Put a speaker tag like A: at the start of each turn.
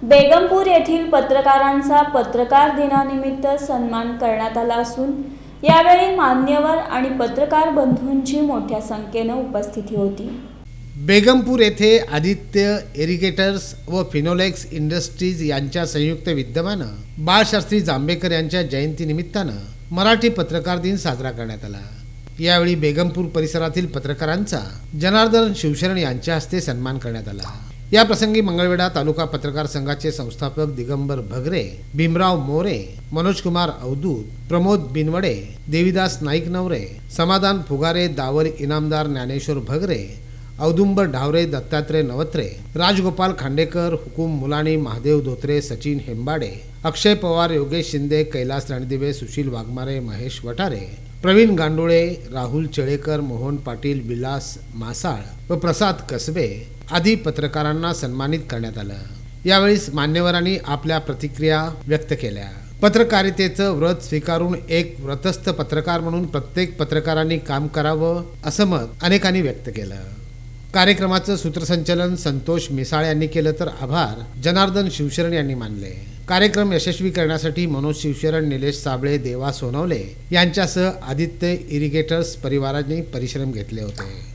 A: बेगमपूर येथील पत्रकारांचा पत्रकार दिनानिमित्त सन्मान करण्यात आला असून यावेळी मान्यवर आणि पत्रकार बंधूंची मोठ्या संख्येने उपस्थिती होती।
B: बेगमपूर येथे आदित्य इरिगेटर्स व फिनोलेक्स इंडस्ट्रीज यांच्या संयुक्त विद्यमाने बाळशास्त्री जांभेकर यांच्या जयंतीनिमित्ताने मराठी पत्रकार दिन साजरा करण्यात आला। यावेळी बेगमपूर परिसरातील पत्रकारांचा जनार्दन शिवशरण यांच्या हस्ते सन्मान करण्यात आला। या प्रसंगी मंगळवेढा तालुका पत्रकार संघाचे संस्थापक दिगंबर भगरे, भीमराव मोरे, मनोज कुमार अवधूत, प्रमोद बिनवडे, देवीदास नाईक नवरे, समाधान फुगारे, दावर इनामदार ज्ञानेश्वर भगरे, औदुंबर ढावरे, दत्तात्रय नवत्रे, राजगोपाल खांडेकर, हुकुम मुलानी, महादेव धोत्रे, सचिन हेंबाडे, अक्षय पवार, योगेश शिंदे, कैलास रणदिवे, सुशील वाघमारे, महेश वटारे, प्रवीण गांडोळे, राहुल चेळेकर, मोहन पाटील, विलास मासाळ व प्रसाद कसबे आदी पत्रकारांना सन्मानित करण्यात आलं। यावेळी मान्यवरांनी आपल्या प्रतिक्रिया व्यक्त केल्या। पत्रकारितेचं व्रत स्वीकारून एक व्रतस्थ पत्रकार म्हणून प्रत्येक पत्रकारांनी काम करावं असं मत अनेकांनी व्यक्त केलं। कार्यक्रमाचं सूत्रसंचालन संतोष मिसाळ यांनी केलं तर आभार जनार्दन शिवशरण यांनी मानले। कार्यक्रम यशस्वी करण्यासाठी मनोज शिवशरण, निलेश साबळे, देवा सोनवले यांच्यासह आदित्य इरिगेटर्स परिवारांनी परिश्रम घेतले होते।